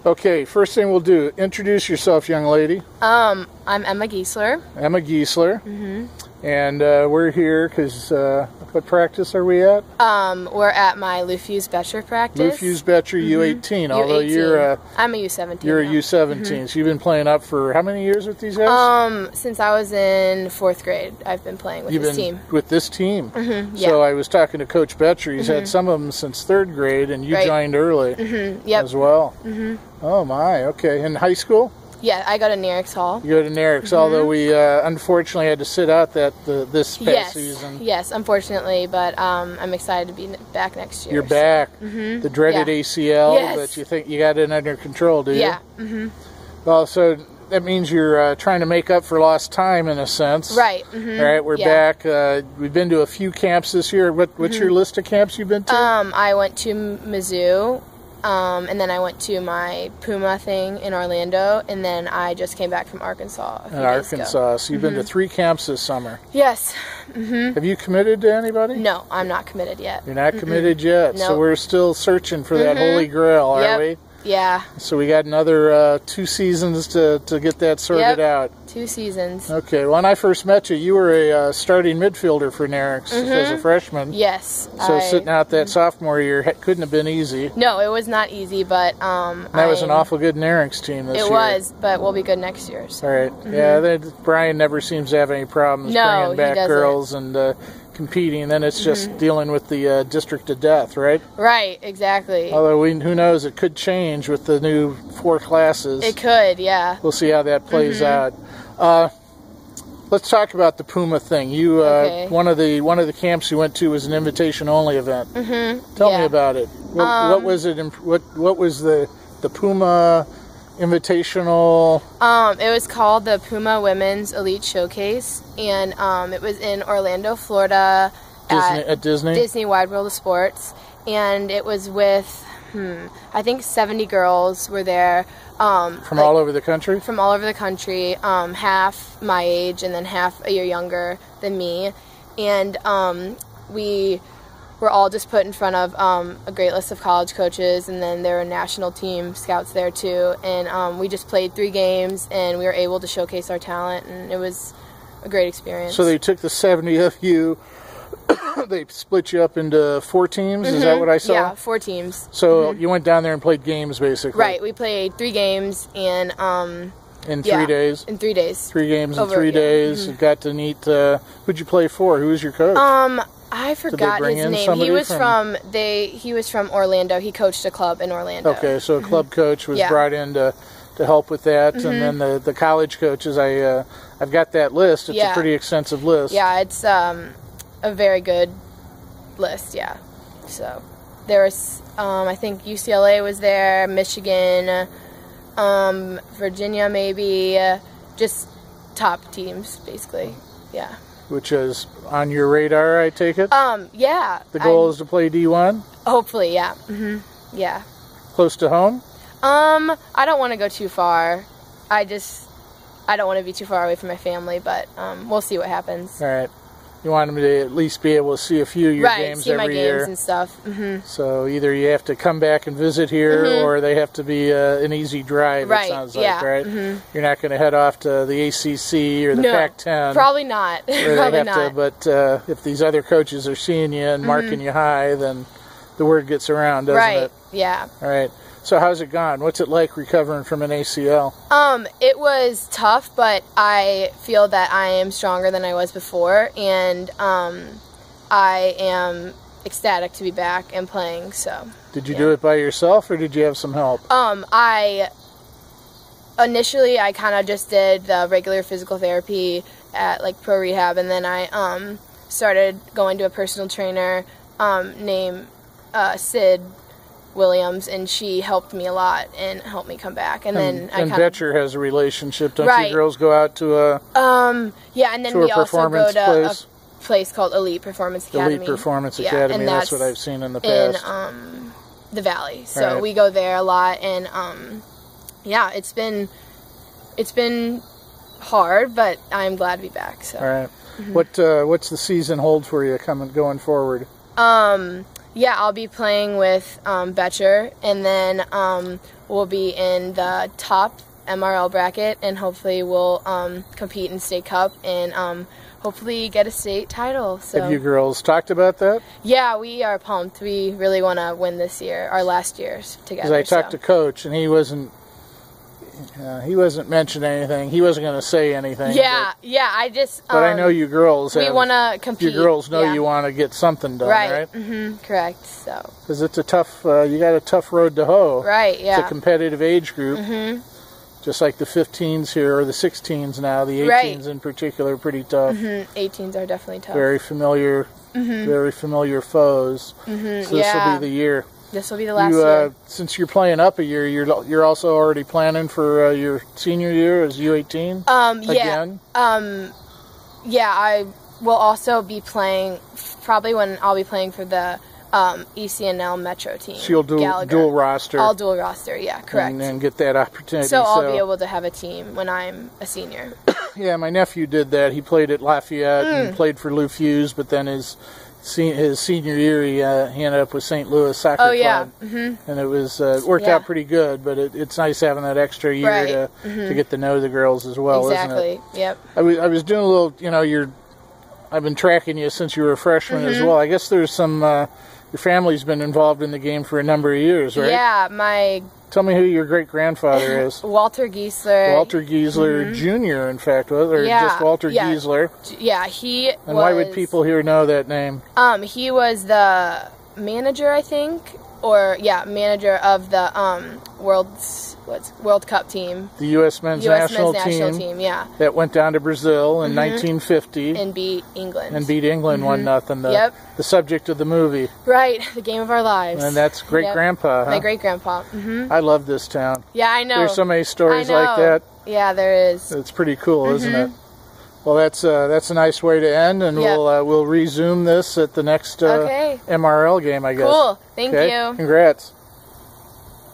Okay, first thing we'll do, introduce yourself, young lady. I'm Emma Giesler. Emma Giesler. And we're here because, what practice are we at? We're at my Fusz Becher practice. Fusz Becher U18, although you're I'm a U17. You're a U17, so you've been playing up for how many years with these guys? Since I was in 4th grade, I've been playing with this team. With this team? Yeah. So I was talking to Coach Becher. He's had some of them since 3rd grade, and you joined early as well. Oh my, okay. In high school? Yeah, I go to Nerinx Hall. You go to Nerinx, although we unfortunately had to sit out this past season. Yes, unfortunately, but I'm excited to be back next year. You're back. The dreaded ACL, but you think you got it under control, do you? Yeah. Well, so that means you're trying to make up for lost time in a sense. Right. All right, we're back. We've been to a few camps this year. What's your list of camps you've been to? I went to Mizzou. And then I went to my Puma thing in Orlando, and then I just came back from Arkansas a few days ago. So you've been to 3 camps this summer. Yes. Have you committed to anybody? No, I'm not committed yet. You're not committed yet, Nope. so we're still searching for that holy grail, are we? Yeah. So we got another 2 seasons to get that sorted out. 2 seasons. Okay, well, when I first met you, you were a starting midfielder for Nerinx as a freshman. Yes. So sitting out that sophomore year couldn't have been easy. No, it was not easy, but that was an awful good Nerinx team this year. It was, but we'll be good next year. So. All right. Yeah, Brian never seems to have any problems bringing back girls and competing. Then it's just dealing with the district of death, right? Right, exactly. Although who knows, it could change with the new 4 classes. It could, yeah. We'll see how that plays out. Let's talk about the Puma thing. You one of the camps you went to was an invitation only event. Tell me about it. What was it? What was the Puma Invitational? It was called the Puma Women's Elite Showcase, and it was in Orlando, Florida, at Disney Wide World of Sports, and it was with I think 70 girls were there. From all over the country? From all over the country, half my age and then half a year younger than me. And we were all just put in front of a great list of college coaches, and then there were national team scouts there too. And we just played 3 games, and we were able to showcase our talent, and it was a great experience. So they took the 70 of you, they split you up into 4 teams, is that what I saw? Yeah, 4 teams. So you went down there and played games, basically. Right, we played 3 games, and in 3 days? In 3 days. 3 games in 3 days. You got to meet, who'd you play for? Who was your coach? I forgot his name. He was from Orlando. He coached a club in Orlando. Okay, so a club coach was brought in to help with that, and then the college coaches. I've got that list. It's a pretty extensive list. Yeah, it's a very good list. Yeah, so there was I think UCLA was there, Michigan, Virginia maybe, just top teams basically. Yeah. Which is on your radar, I take it? Yeah. The goal is to play D1? Hopefully, yeah. Yeah. Close to home? I don't want to go too far. I don't want to be too far away from my family, but we'll see what happens. All right. You want them to at least be able to see a few of your games every year. Right, see my games and stuff. So either you have to come back and visit here, or they have to be an easy drive, it sounds like, right? You're not going to head off to the ACC or the Pac-10. Probably not. Probably not. But if these other coaches are seeing you and marking you high, then the word gets around, doesn't it? Right, yeah. All right. So how's it gone? What's it like recovering from an ACL? It was tough, but I feel that I am stronger than I was before, and I am ecstatic to be back and playing. So. Did you do it by yourself, or did you have some help? Initially I kind of just did the regular physical therapy at like pro rehab, and then I started going to a personal trainer named Sid Williams, and she helped me a lot and helped me come back. And then Becher has a relationship. Don't you girls go out to a yeah, and then we also go to a place called Elite Performance Academy. Elite Performance Academy. And that's what I've seen in the past. In the Valley. So we go there a lot, and yeah, it's been hard, but I'm glad to be back. So. All right. What's the season hold for you going forward? Yeah, I'll be playing with Becher, and then we'll be in the top MRL bracket, and hopefully we'll compete in state cup and hopefully get a state title. So. Have you girls talked about that? Yeah, we are pumped. We really want to win this year, our last years together. Because I talked to Coach, and he wasn't mentioning anything. He wasn't going to say anything. Yeah, I just. But I know you girls. We want to compete. You girls know you want to get something done, right? Mm-hmm. Correct. So. Because it's a tough. You got a tough road to hoe. Right. Yeah. It's a competitive age group. Mm-hmm. Just like the 15s here, or the 16s now. The 18s in particular are pretty tough. 18s are definitely tough. Very familiar. Very familiar foes. So this will be the year. This will be the last year. Since you're playing up a year, you're also already planning for your senior year as U18 again? Yeah, I will also be playing, probably when I'll be playing for the ECNL Metro team. So you'll dual roster? I'll dual roster, yeah, correct. And get that opportunity. So I'll be able to have a team when I'm a senior. Yeah, my nephew did that. He played at Lafayette and played for Lou Fusz, but then his senior year, he ended up with St. Louis Soccer Club. And it was worked out pretty good, but it's nice having that extra year to get to know the girls as well, isn't it? Yep. I was doing a little, I've been tracking you since you were a freshman as well. I guess there's some, your family's been involved in the game for a number of years, right? Yeah, Tell me who your great-grandfather is. Walter Giesler. Walter Giesler Jr., in fact, or just Walter Giesler. Yeah, he was... And why would people here know that name? He was the manager, I think, manager of the World Cup team. The U.S. men's national team, yeah. That went down to Brazil in 1950. And beat England. 1-0. The subject of the movie. Right, the game of our lives. And that's great-grandpa, huh? My great-grandpa. I love this town. Yeah, I know. There's so many stories like that. Yeah, there is. It's pretty cool, isn't it? Well, that's a nice way to end, and we'll resume this at the next MRL game, I guess. Cool. Thank you. Congrats.